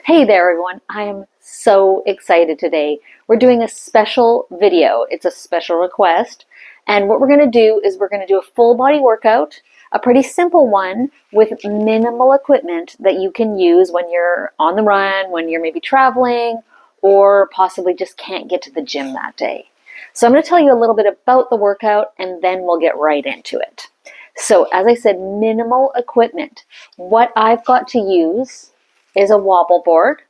Hey there everyone, I am so excited today. We're doing a special video. It's a special request. And what we're going to do is we're going to do a full body workout, a pretty simple one with minimal equipment that you can use when you're on the run, when you're maybe traveling, or possibly just can't get to the gym that day. So I'm going to tell you a little bit about the workout and then we'll get right into it. So as I said, minimal equipment. What I've got to use is a wobble board,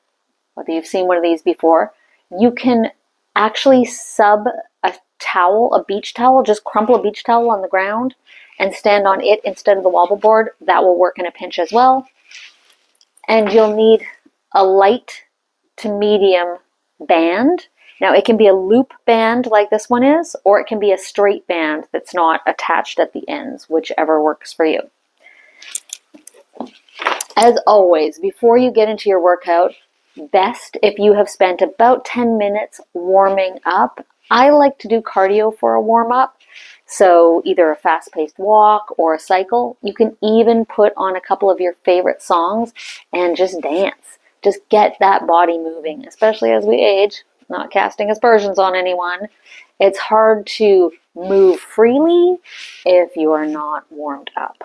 whether you've seen one of these before. You can actually sub a towel, a beach towel, just crumple a beach towel on the ground and stand on it instead of the wobble board. That will work in a pinch as well. And you'll need a light to medium band. Now it can be a loop band like this one is, or it can be a straight band that's not attached at the ends, whichever works for you. As always, before you get into your workout, best if you have spent about 10 minutes warming up. I like to do cardio for a warm-up, so either a fast-paced walk or a cycle. You can even put on a couple of your favorite songs and just dance. Just get that body moving, especially as we age, not casting aspersions on anyone. It's hard to move freely if you are not warmed up.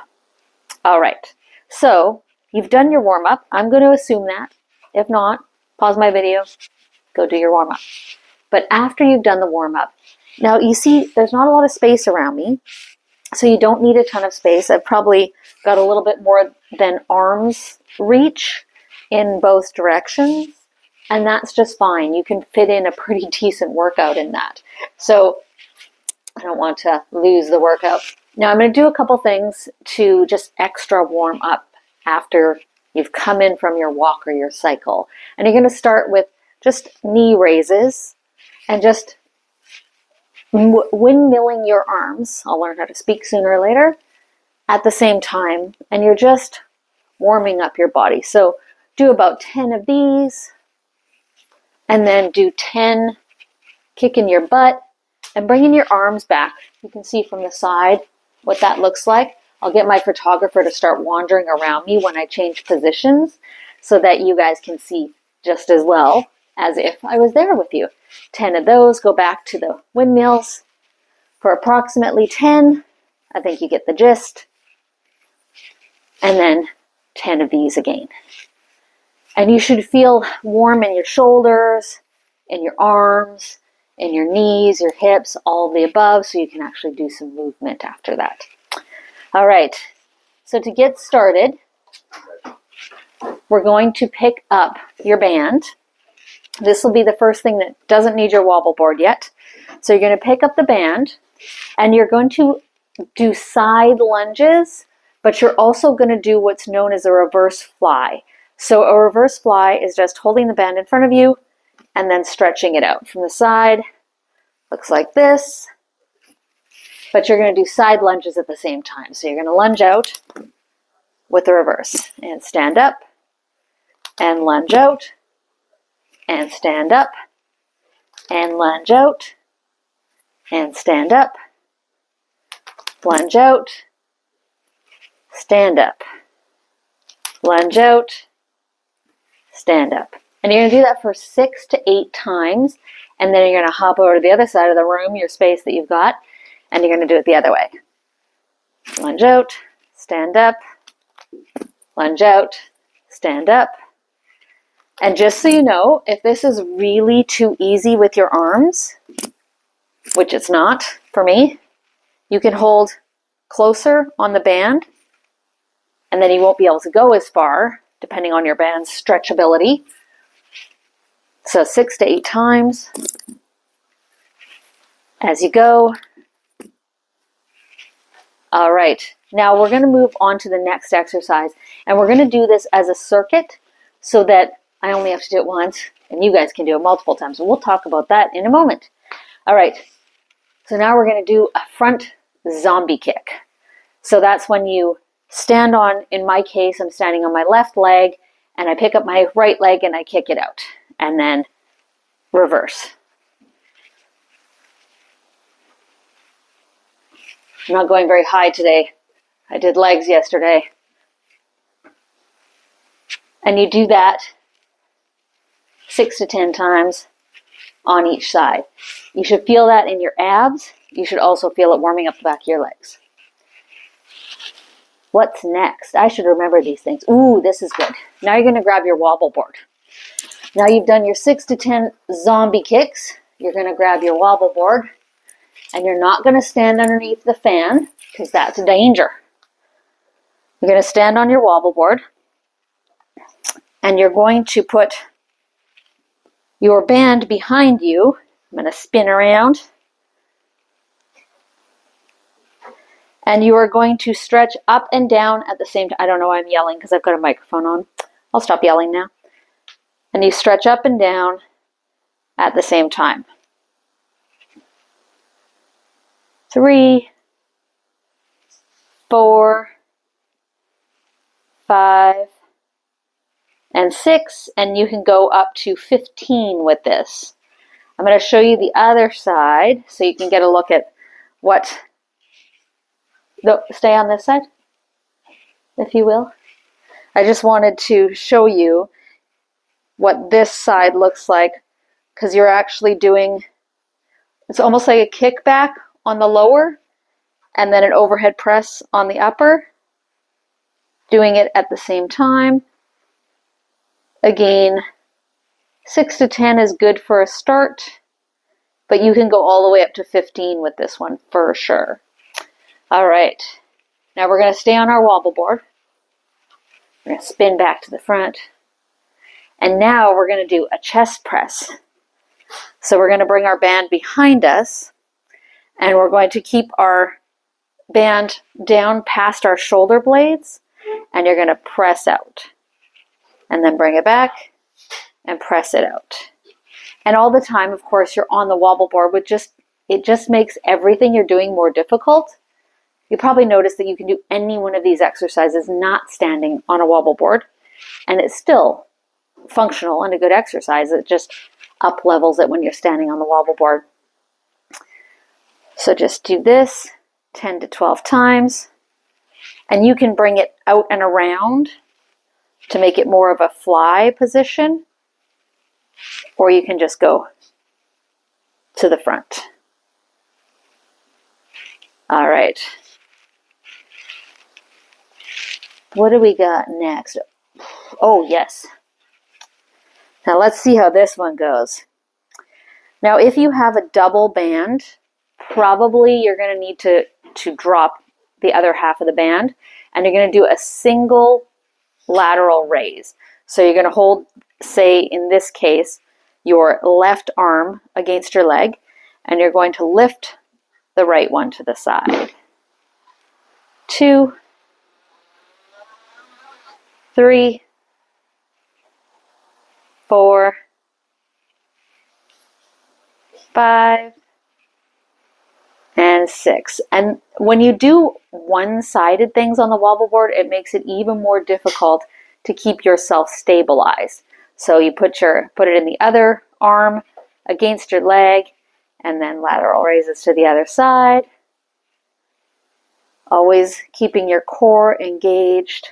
All right, so you've done your warm-up. I'm going to assume that. If not, pause my video, go do your warm-up. But after you've done the warm-up, now you see there's not a lot of space around me, so you don't need a ton of space. I've probably got a little bit more than arm's reach in both directions, and that's just fine. You can fit in a pretty decent workout in that. So I don't want to lose the workout. Now I'm going to do a couple things to just extra warm up after you've come in from your walk or your cycle. And you're going to start with just knee raises and just windmilling your arms. I'll learn how to speak sooner or later at the same time. And you're just warming up your body. So do about 10 of these and then do 10 kicking your butt and bringing your arms back. You can see from the side what that looks like. I'll get my photographer to start wandering around me when I change positions so that you guys can see just as well as if I was there with you. 10 of those. Go back to the windmills for approximately 10. I think you get the gist. And then 10 of these again. And you should feel warm in your shoulders, in your arms, in your knees, your hips, all of the above, so you can actually do some movement after that. All right, so to get started, we're going to pick up your band. This will be the first thing that doesn't need your wobble board yet. So you're going to pick up the band, and you're going to do side lunges, but you're also going to do what's known as a reverse fly. So a reverse fly is just holding the band in front of you and then stretching it out from the side. Looks like this. But you're going to do side lunges at the same time. So you're going to lunge out with the reverse and stand up and lunge out and stand up and lunge out and stand up, lunge out, stand up, lunge out, stand up. And you're going to do that for 6 to 8 times. And then you're going to hop over to the other side of the room, your space that you've got, and you're going to do it the other way. Lunge out, stand up, lunge out, stand up. And just so you know, if this is really too easy with your arms, which it's not for me, you can hold closer on the band, and then you won't be able to go as far, depending on your band's stretchability. So 6 to 8 times as you go. All right, now we're going to move on to the next exercise, and we're going to do this as a circuit so that I only have to do it once, and you guys can do it multiple times. We'll talk about that in a moment. All right, so now we're going to do a front zombie kick. So that's when you stand on, in my case, I'm standing on my left leg, and I pick up my right leg and I kick it out, and then reverse. I'm not going very high today. I did legs yesterday. And you do that 6 to 10 times on each side. You should feel that in your abs. You should also feel it warming up the back of your legs. What's next? I should remember these things. Ooh, this is good. Now you're going to grab your wobble board. Now you've done your 6 to 10 zombie kicks. You're going to grab your wobble board, and you're not going to stand underneath the fan because that's a danger. You're going to stand on your wobble board, and you're going to put your band behind you. I'm going to spin around. And you are going to stretch up and down at the same time. I don't know why I'm yelling because I've got a microphone on. I'll stop yelling now. And you stretch up and down at the same time. 3, 4, 5, and 6. And you can go up to 15 with this. I'm going to show you the other side so you can get a look at what... Stay on this side, if you will. I just wanted to show you what this side looks like because you're actually doing, it's almost like a kickback on the lower and then an overhead press on the upper, doing it at the same time. Again, 6 to 10 is good for a start, but you can go all the way up to 15 with this one for sure. All right, now we're going to stay on our wobble board. We're going to spin back to the front. And now we're going to do a chest press. So we're going to bring our band behind us, and we're going to keep our band down past our shoulder blades, and you're going to press out. And then bring it back and press it out. And all the time, of course, you're on the wobble board, which it just makes everything you're doing more difficult. You probably notice that you can do any one of these exercises not standing on a wobble board, and it's still functional and a good exercise. It just up levels it when you're standing on the wobble board. So just do this 10 to 12 times, and you can bring it out and around to make it more of a fly position, or you can just go to the front. All right. What do we got next? Oh, yes. Now let's see how this one goes. Now, if you have a double band, probably you're going to need to drop the other half of the band, and you're going to do a single lateral raise. So you're going to hold, say in this case, your left arm against your leg, and you're going to lift the right one to the side. 2, 3, 4, 5, and 6. And when you do one-sided things on the wobble board, it makes it even more difficult to keep yourself stabilized. So you put it in the other arm against your leg, and then lateral raises to the other side. Always keeping your core engaged.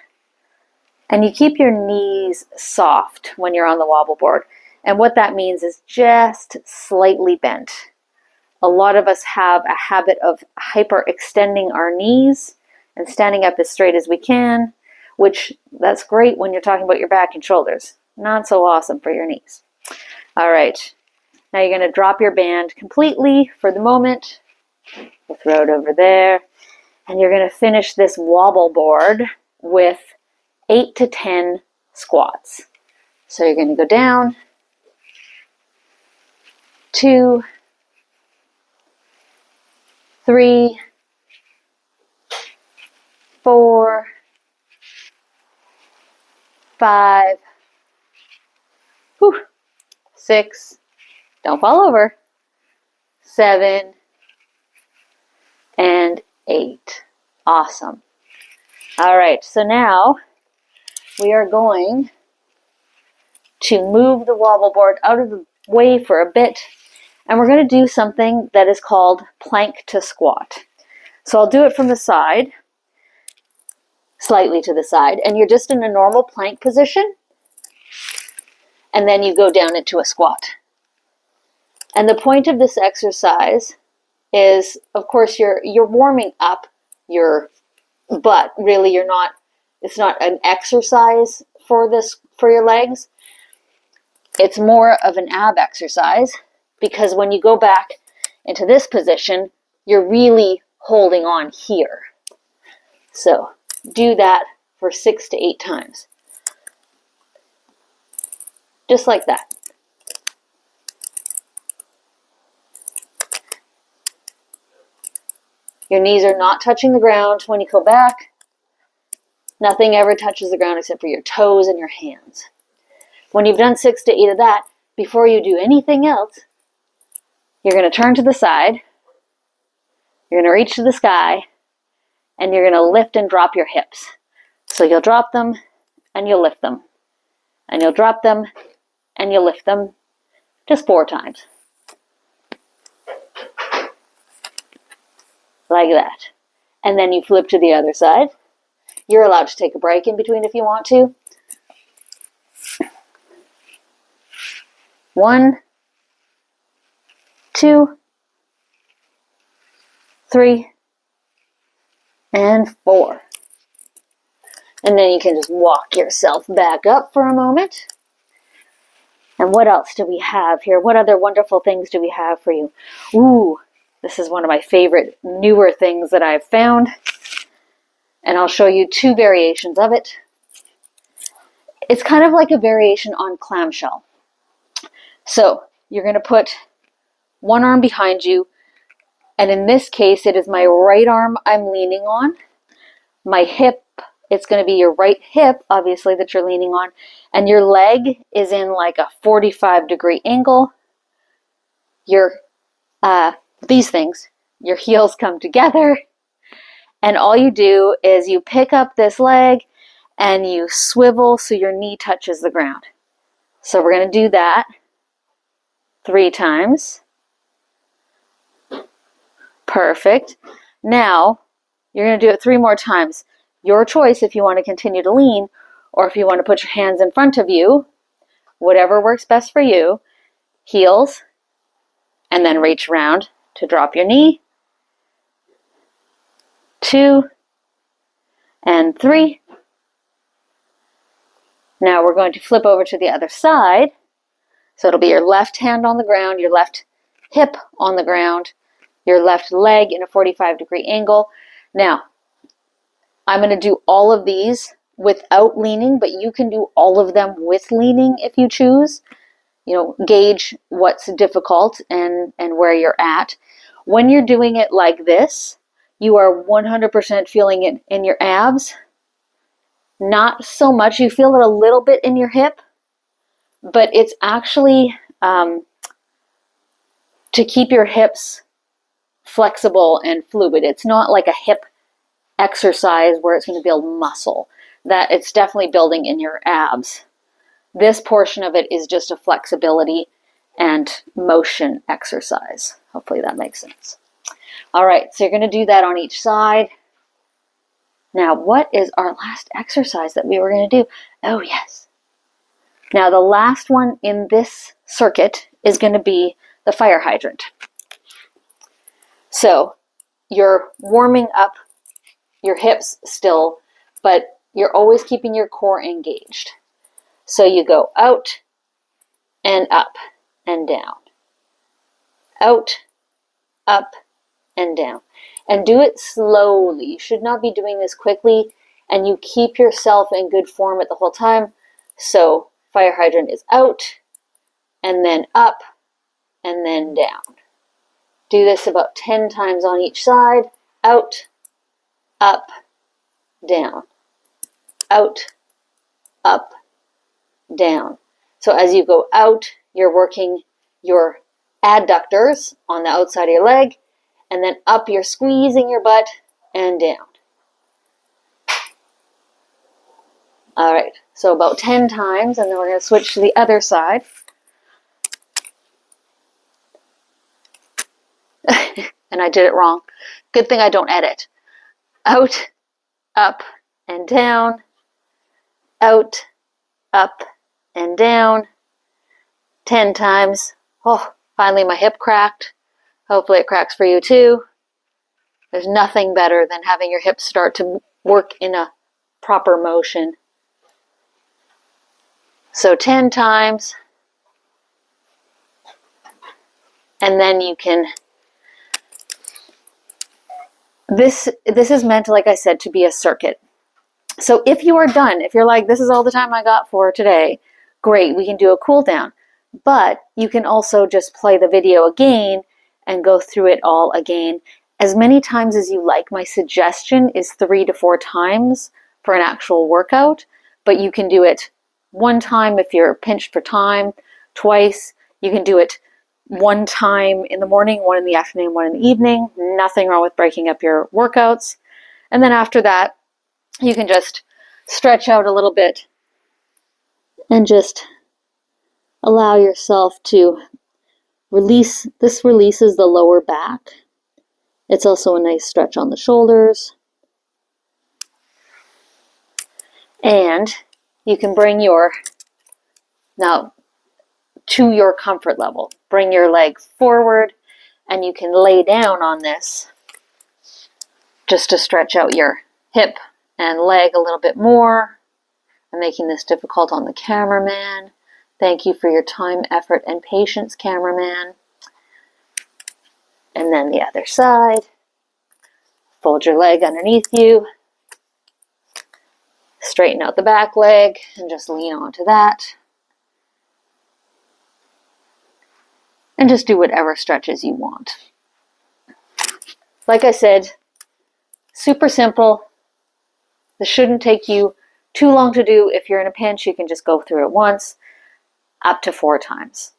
And you keep your knees soft when you're on the wobble board. And what that means is just slightly bent. A lot of us have a habit of hyperextending our knees and standing up as straight as we can, which that's great when you're talking about your back and shoulders. Not so awesome for your knees. All right. Now you're going to drop your band completely for the moment. We'll throw it over there. And you're going to finish this wobble board with 8 to 10 squats. So you're going to go down, 2, 3, 4, 5, 6, don't fall over, 7, and 8. Awesome. All right, so now we are going to move the wobble board out of the way for a bit, and we're going to do something that is called plank to squat. So I'll do it from the side, slightly to the side, and you're just in a normal plank position, and then you go down into a squat. And the point of this exercise is, of course, you're warming up your butt. Really, it's not an exercise for your legs. It's more of an ab exercise, because when you go back into this position, you're really holding on here. So do that for 6 to 8 times. Just like that. Your knees are not touching the ground when you go back. Nothing ever touches the ground except for your toes and your hands. When you've done 6 to 8 of that, before you do anything else, you're going to turn to the side, you're going to reach to the sky, and you're going to lift and drop your hips. So you'll drop them, and you'll lift them. And you'll drop them, and you'll lift them. Just 4 times. Like that. And then you flip to the other side. You're allowed to take a break in between if you want to. 1, 2, 3, and 4. And then you can just walk yourself back up for a moment. And what else do we have here? What other wonderful things do we have for you? Ooh, this is one of my favorite newer things that I've found. And I'll show you 2 variations of it. It's kind of like a variation on clamshell. So you're going to put one arm behind you, and in this case it is my right arm I'm leaning on. My hip, it's going to be your right hip, obviously, that you're leaning on, and your leg is in like a 45-degree angle. These things, your heels come together, and all you do is you pick up this leg and you swivel so your knee touches the ground. So we're going to do that 3 times. Perfect. Now, you're going to do it 3 more times. Your choice if you want to continue to lean, or if you want to put your hands in front of you, whatever works best for you. Heels, and then reach around to drop your knee. 2, and 3. Now we're going to flip over to the other side. So it'll be your left hand on the ground, your left hip on the ground, your left leg in a 45-degree angle. Now, I'm going to do all of these without leaning, but you can do all of them with leaning if you choose. Gauge what's difficult and where you're at. When you're doing it like this, you are 100% feeling it in your abs. Not so much. You feel it a little bit in your hip, but it's actually to keep your hips flexible and fluid. It's not like a hip exercise where it's going to build muscle. That it's definitely building in your abs. This portion of it is just a flexibility and motion exercise. Hopefully that makes sense. All right, so you're going to do that on each side. Now, what is our last exercise that we were going to do? Oh, yes. Now, the last one in this circuit is going to be the fire hydrant. So, you're warming up your hips still, but you're always keeping your core engaged. So you go out and up and down. Out, up, and down. And do it slowly. You should not be doing this quickly, and you keep yourself in good form at the whole time. So fire hydrant is out, and then up, and then down. Do this about 10 times on each side. Out, up, down. Out, up, down. So as you go out, you're working your adductors on the outside of your leg, and then up, you're squeezing your butt, and down. All right, so about 10 times, and then we're going to switch to the other side. And I did it wrong. Good thing I don't edit. Out, up, and down. Out, up, and down. 10 times. Oh, finally my hip cracked. Hopefully it cracks for you too. There's nothing better than having your hips start to work in a proper motion. So 10 times. And then you can, this is meant, like I said, to be a circuit. So if you are done, if you're like, this is all the time I got for today, great, we can do a cool down. But you can also just play the video again and go through it all again as many times as you like. My suggestion is 3 to 4 times for an actual workout, but you can do it one time if you're pinched for time, twice. You can do it one time in the morning, one in the afternoon, one in the evening. Nothing wrong with breaking up your workouts. And then after that, you can just stretch out a little bit and just allow yourself to release. This releases the lower back. It's also a nice stretch on the shoulders. And you can bring your, now to your comfort level, bring your leg forward and you can lay down on this just to stretch out your hip and leg a little bit more. I'm making this difficult on the cameraman. Thank you for your time, effort, and patience, cameraman. And then the other side. Fold your leg underneath you. Straighten out the back leg and just lean onto that. And just do whatever stretches you want. Like I said, super simple. This shouldn't take you too long to do. If you're in a pinch, you can just go through it once, up to 4 times.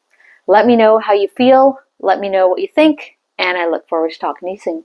Let me know how you feel. Let me know what you think. And I look forward to talking to you soon.